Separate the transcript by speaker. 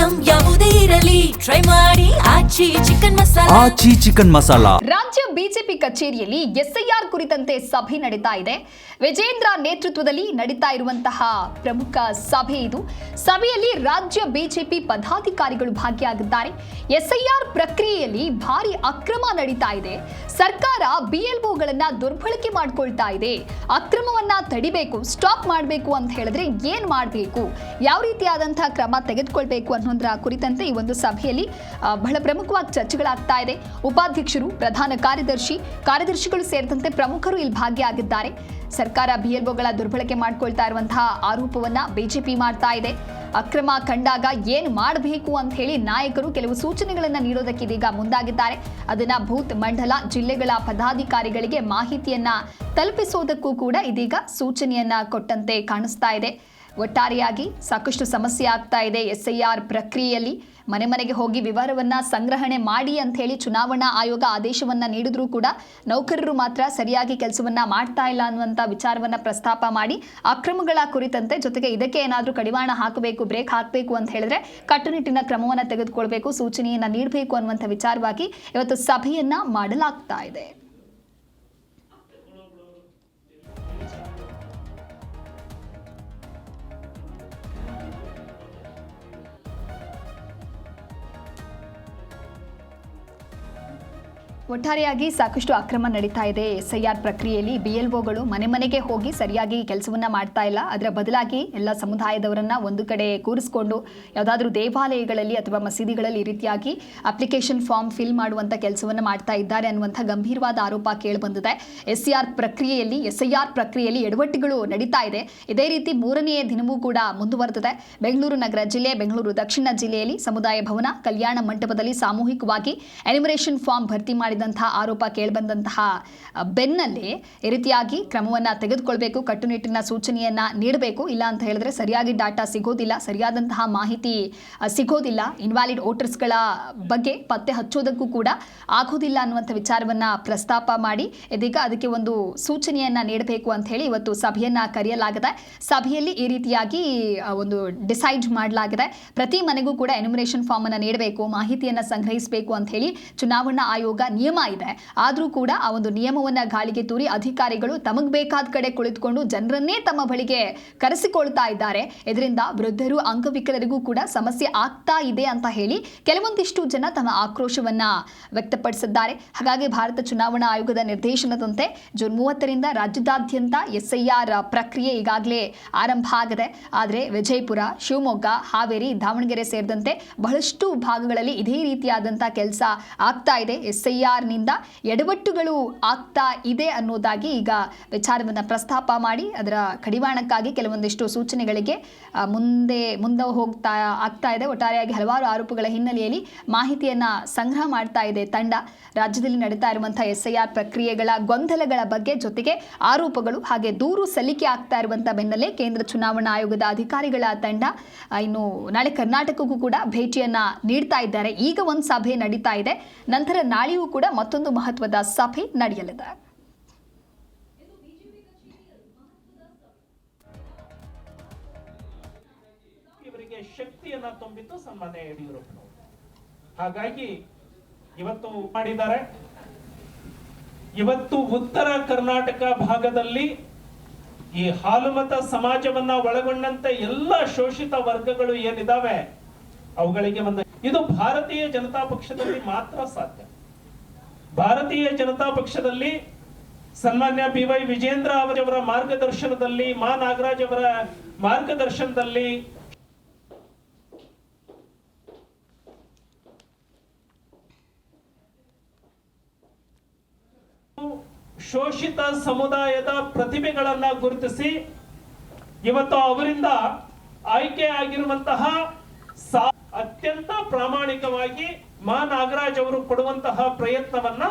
Speaker 1: Item ಯಾವುದೇ ಇರಲಿ try ಮಾಡಿ ಆಚಿ ಚಿಕನ್ ಮಸಾಲಾ.
Speaker 2: ರಾಜ್ಯ ಬಿಜೆಪಿ ಕಚೇರಿಯಲ್ಲಿ ಎಸ್ಐಆರ್ ಕುರಿತಂತೆ ಸಭೆ ನಡೀತಾ ಇದೆ. ವಿಜೇಂದ್ರ ನೇತೃತ್ವದಲ್ಲಿ ನಡೀತಾ ಇರುವಂತಹ ಪ್ರಮುಖ ಸಭೆ ಇದು. ಸಭೆಯಲ್ಲಿ ರಾಜ್ಯ ಬಿಜೆಪಿ ಪದಾಧಿಕಾರಿಗಳು ಭಾಗಿಯಾಗಿದ್ದಾರೆ. ಎಸ್ಐಆರ್ ಪ್ರಕ್ರಿಯೆಯಲ್ಲಿ ಭಾರಿ ಅಕ್ರಮ ನಡೀತಾ ಇದೆ. ಸರ್ಕಾರ ಬಿಎಲ್ಒಗಳನ್ನ ದುರ್ಬಳಕೆ ಮಾಡ್ಕೊಳ್ತಾ ಇದೆ. ಅಕ್ರಮವನ್ನ ತಡಿಬೇಕು, ಸ್ಟಾಪ್ ಮಾಡಬೇಕು ಅಂತ ಹೇಳಿದ್ರೆ ಏನ್ ಮಾಡಬೇಕು, ಯಾವ ರೀತಿಯಾದಂತಹ ಕ್ರಮ ತೆಗೆದುಕೊಳ್ಬೇಕು ಅನ್ನೋದರ ಕುರಿತಂತೆ ಈ ಒಂದು ಸಭೆಯಲ್ಲಿ ಬಹಳ ಪ್ರಮುಖವಾಗಿ ಚರ್ಚೆಗಳಾಗ್ತಾ ಇದೆ. ಉಪಾಧ್ಯಕ್ಷರು, ಪ್ರಧಾನ ಕಾರ್ಯದರ್ಶಿಗಳು ಸೇರಿದಂತೆ ಪ್ರಮುಖರು ಇಲ್ಲಿ ಭಾಗಿಯಾಗಿದ್ದಾರೆ. ಸರ್ಕಾರ ಬಿಎಲ್ಒಗಳ ದುರ್ಬಳಕೆ ಮಾಡ್ಕೊಳ್ತಾ ಇರುವಂತಹ ಆರೋಪವನ್ನ ಬಿಜೆಪಿ ಮಾಡ್ತಾ ಇದೆ. ಅಕ್ರಮ ಕಂಡಾಗ ಏನು ಮಾಡಬೇಕು ಅಂತ ಹೇಳಿ ನಾಯಕರು ಕೆಲವು ಸೂಚನೆಗಳನ್ನ ನೀಡೋದಕ್ಕೆ ಇದೀಗ ಮುಂದಾಗಿದ್ದಾರೆ. ಅದನ್ನ ಬೂತ್, ಮಂಡಲ, ಜಿಲ್ಲೆಗಳ ಪದಾಧಿಕಾರಿಗಳಿಗೆ ಮಾಹಿತಿಯನ್ನ ತಲುಪಿಸೋದಕ್ಕೂ ಕೂಡ ಇದೀಗ ಸೂಚನೆಯನ್ನ ಕೊಟ್ಟಂತೆ ಕಾಣಿಸ್ತಾ ಇದೆ. ಒಟ್ಟಾರೆಯಾಗಿ ಸಾಕಷ್ಟು ಸಮಸ್ಯೆ ಆಗ್ತಾ ಇದೆ. ಎಸ್ಐಆರ್ ಪ್ರಕ್ರಿಯೆಯಲ್ಲಿ ಮನೆಗೆ ಹೋಗಿ ವಿವರವನ್ನ ಸಂಗ್ರಹಣೆ ಮಾಡಿ ಅಂತ ಹೇಳಿ ಚುನಾವಣಾ ಆಯೋಗ ಆದೇಶವನ್ನ ನೀಡಿದ್ರೂ ಕೂಡ ನೌಕರರು ಮಾತ್ರ ಸರಿಯಾಗಿ ಕೆಲಸವನ್ನ ಮಾಡ್ತಾ ಇಲ್ಲ ಅನ್ನುವಂಥ ವಿಚಾರವನ್ನ ಪ್ರಸ್ತಾಪ ಮಾಡಿ ಅಕ್ರಮಗಳ ಕುರಿತಂತೆ, ಜೊತೆಗೆ ಇದಕ್ಕೆ ಏನಾದರೂ ಕಡಿವಾಣ ಹಾಕಬೇಕು, ಬ್ರೇಕ್ ಹಾಕಬೇಕು ಅಂತ ಹೇಳಿದ್ರೆ ಕಟ್ಟುನಿಟ್ಟಿನ ಕ್ರಮವನ್ನ ತೆಗೆದುಕೊಳ್ಬೇಕು, ಸೂಚನೆಯನ್ನ ನೀಡಬೇಕು ಅನ್ನುವಂಥ ವಿಚಾರವಾಗಿ ಇವತ್ತು ಸಭೆಯನ್ನ ಮಾಡಲಾಗ್ತಾ ಇದೆ. ಒಟ್ಟಾರೆಯಾಗಿ ಸಾಕಷ್ಟು ಅಕ್ರಮ ನಡೀತಾ ಇದೆ. ಎಸ್ಐಆರ್ ಪ್ರಕ್ರಿಯೆಯಲ್ಲಿ ಬಿಎಲ್ಒಗಳು ಮನೆಗೆ ಹೋಗಿ ಸರಿಯಾಗಿ ಕೆಲಸವನ್ನ ಮಾಡ್ತಾ ಇಲ್ಲ. ಅದರ ಬದಲಾಗಿ ಎಲ್ಲ ಸಮುದಾಯದವರನ್ನ ಒಂದು ಕಡೆ ಕೂರಿಸಿಕೊಂಡು ಯಾವುದಾದ್ರೂ ದೇವಾಲಯಗಳಲ್ಲಿ ಅಥವಾ ಮಸೀದಿಗಳಲ್ಲಿ ಈ ರೀತಿಯಾಗಿ ಅಪ್ಲಿಕೇಶನ್ ಫಾರ್ಮ್ ಫಿಲ್ ಮಾಡುವಂಥ ಕೆಲಸವನ್ನ ಮಾಡ್ತಾ ಇದ್ದಾರೆ ಅನ್ನುವಂಥ ಗಂಭೀರವಾದ ಆರೋಪ ಕೇಳಿಬಂದಿದೆ. ಎಸ್ಐಆರ್ ಪ್ರಕ್ರಿಯೆಯಲ್ಲಿ ಎಡವಟ್ಟುಗಳು ನಡೀತಾ ಇದೆ. ಇದೇ ರೀತಿ 3ನೇ ದಿನವೂ ಕೂಡ ಮುಂದುವರೆದಿದೆ. ಬೆಂಗಳೂರು ನಗರ ಜಿಲ್ಲೆ, ಬೆಂಗಳೂರು ದಕ್ಷಿಣ ಜಿಲ್ಲೆಯಲ್ಲಿ ಸಮುದಾಯ ಭವನ, ಕಲ್ಯಾಣ ಮಂಟಪದಲ್ಲಿ ಸಾಮೂಹಿಕವಾಗಿ ಎನಿಮರೇಷನ್ ಫಾರ್ಮ್ ಭರ್ತಿ ಮಾಡಿ ಆರೋಪ ಕೇಳಿಬಂದಂತಹ ಬೆನ್ನಲ್ಲೇ ಈ ರೀತಿಯಾಗಿ ಕ್ರಮವನ್ನ ತೆಗೆದುಕೊಳ್ಬೇಕು, ಕಟ್ಟುನಿಟ್ಟಿನ ಸೂಚನೆಯನ್ನ ನೀಡಬೇಕು. ಇಲ್ಲ ಅಂತ ಹೇಳಿದ್ರೆ ಸರಿಯಾಗಿ ಡಾಟಾ ಸಿಗೋದಿಲ್ಲ, ಸರಿಯಾದಂತಹ ಮಾಹಿತಿ ಸಿಗೋದಿಲ್ಲ, ಇನ್ವ್ಯಾಲಿಡ್ ವೋಟರ್ಸ್ಗಳ ಬಗ್ಗೆ ಪತ್ತೆ ಹಚ್ಚೋದಕ್ಕೂ ಕೂಡ ಆಗೋದಿಲ್ಲ ಅನ್ನುವಂಥ ವಿಚಾರವನ್ನ ಪ್ರಸ್ತಾಪ ಮಾಡಿ ಇದೀಗ ಅದಕ್ಕೆ ಒಂದು ಸೂಚನೆಯನ್ನ ನೀಡಬೇಕು ಅಂತ ಹೇಳಿ ಇವತ್ತು ಸಭೆಯನ್ನ ಕರೆಯಲಾಗಿದೆ. ಸಭೆಯಲ್ಲಿ ಈ ರೀತಿಯಾಗಿ ಒಂದು ಡಿಸೈಡ್ ಮಾಡಲಾಗಿದೆ. ಪ್ರತಿ ಮನೆಗೂ ಕೂಡ ಎನ್ಯುಮರೇಷನ್ ಫಾರ್ಮ್ ಅನ್ನ ನೀಡಬೇಕು, ಮಾಹಿತಿಯನ್ನ ಸಂಗ್ರಹಿಸಬೇಕು ಅಂತ ಹೇಳಿ ಚುನಾವಣಾ ಆಯೋಗ ನಿಯಮ ಇದೆ. ಆದರೂ ಕೂಡ ಆ ಒಂದು ನಿಯಮವನ್ನ ಗಾಳಿಗೆ ತೂರಿ ಅಧಿಕಾರಿಗಳು ತಮಗೆ ಬೇಕಾದ ಕಡೆ ಕುಳಿತುಕೊಂಡು ಜನರನ್ನೇ ತಮ್ಮ ಬಳಿಗೆ ಕರೆಸಿಕೊಳ್ತಾ ಇದ್ದಾರೆ. ಇದರಿಂದ ವೃದ್ಧರು, ಅಂಗವಿಕಲರಿಗೂ ಕೂಡ ಸಮಸ್ಯೆ ಆಗ್ತಾ ಇದೆ ಅಂತ ಹೇಳಿ ಕೆಲವೊಂದಿಷ್ಟು ಜನ ತಮ್ಮ ಆಕ್ರೋಶವನ್ನ ವ್ಯಕ್ತಪಡಿಸಿದ್ದಾರೆ. ಹಾಗಾಗಿ ಭಾರತ ಚುನಾವಣಾ ಆಯೋಗದ ನಿರ್ದೇಶನದಂತೆ ಜೂನ್ 30ರಿಂದ ರಾಜ್ಯದಾದ್ಯಂತ ಎಸ್ಐಆರ್ ಪ್ರಕ್ರಿಯೆ ಈಗಾಗಲೇ ಆರಂಭ ಆಗಿದೆ. ಆದರೆ ವಿಜಯಪುರ, ಶಿವಮೊಗ್ಗ, ಹಾವೇರಿ, ದಾವಣಗೆರೆ ಸೇರಿದಂತೆ ಬಹಳಷ್ಟು ಭಾಗಗಳಲ್ಲಿ ಇದೇ ರೀತಿಯಾದಂಥ ಕೆಲಸ ಆಗ್ತಾ ಇದೆ. ಎಸ್ಐಆರ್ನಿಂದ ಎಡವಟ್ಟುಗಳು ಆಗ್ತಾ ಇದೆ ಅನ್ನೋದಾಗಿ ಈಗ ವಿಚಾರವನ್ನು ಪ್ರಸ್ತಾಪ ಮಾಡಿ ಅದರ ಕಡಿವಾಣಕ್ಕಾಗಿ ಕೆಲವೊಂದಿಷ್ಟು ಸೂಚನೆಗಳಿಗೆ ಮುಂದೆ ಆಗ್ತಾ ಇದೆ. ಒಟ್ಟಾರೆಯಾಗಿ ಹಲವಾರು ಆರೋಪಗಳ ಹಿನ್ನೆಲೆಯಲ್ಲಿ ಮಾಹಿತಿಯನ್ನ ಸಂಗ್ರಹ ಮಾಡ್ತಾ ಇದೆ ತಂಡ. ರಾಜ್ಯದಲ್ಲಿ ನಡೀತಾ ಇರುವಂತಹ ಎಸ್ಐಆರ್ ಪ್ರಕ್ರಿಯೆಗಳ ಗೊಂದಲಗಳ ಬಗ್ಗೆ, ಜೊತೆಗೆ ಆರೋಪಗಳು ಹಾಗೆ ದೂರು ಸಲ್ಲಿಕೆ ಆಗ್ತಾ ಇರುವಂತಹ ಬೆನ್ನಲ್ಲೇ ಕೇಂದ್ರ ಚುನಾವಣಾ ಆಯೋಗದ ಅಧಿಕಾರಿಗಳ ತಂಡ ಇನ್ನು ನಾಳೆ ಕರ್ನಾಟಕಕ್ಕೂ ಕೂಡ ಭೇಟಿಯನ್ನ ನೀಡ್ತಾ ಇದ್ದಾರೆ. ಈಗ ಒಂದು ಸಭೆ ನಡೀತಾ ಇದೆ. ನಂತರ ನಾಳೆಯೂ ಕೂಡ ಮತ್ತೊಂದು ಮಹತ್ವದ ಸಭೆ ನಡೆಯಲಿದೆ.
Speaker 3: ಇವರಿಗೆ ಶಕ್ತಿಯನ್ನ ತುಂಬಿತು ಸನ್ಮಾನ್ಯ ಯಡಿಯೂರಪ್ಪನವರು. ಹಾಗಾಗಿ ಇವತ್ತು ಮಾಡಿದ್ದಾರೆ. ಇವತ್ತು ಉತ್ತರ ಕರ್ನಾಟಕ ಭಾಗದಲ್ಲಿ ಈ ಹಾಲುಮತ ಸಮಾಜವನ್ನ ಒಳಗೊಂಡಂತೆ ಎಲ್ಲ ಶೋಷಿತ ವರ್ಗಗಳು ಏನಿದಾವೆ ಅವುಗಳಿಗೆ ಇದು ಭಾರತೀಯ ಜನತಾ ಪಕ್ಷದಲ್ಲಿ ಮಾತ್ರ ಸಾಧ್ಯ. ಭಾರತೀಯ ಜನತಾ ಪಕ್ಷದಲ್ಲಿ ಸನ್ಮಾನ್ಯ BY ವಿಜೇಂದ್ರ ಅವರ ಮಾರ್ಗದರ್ಶನದಲ್ಲಿ, ಮಾ ನಾಗರಾಜ್ ಅವರ ಮಾರ್ಗದರ್ಶನದಲ್ಲಿ ಶೋಷಿತ ಸಮುದಾಯದ ಪ್ರತಿಭೆಗಳನ್ನ ಗುರುತಿಸಿ ಇವತ್ತು ಅವರಿಂದ ಆಯ್ಕೆ ಆಗಿರುವಂತಹ ಅತ್ಯಂತ ಪ್ರಾಮಾಣಿಕವಾಗಿ ಮಾ ನಾಗರಾಜ್ ಅವರು ಕೊಡುವಂತಹ ಪ್ರಯತ್ನವನ್ನ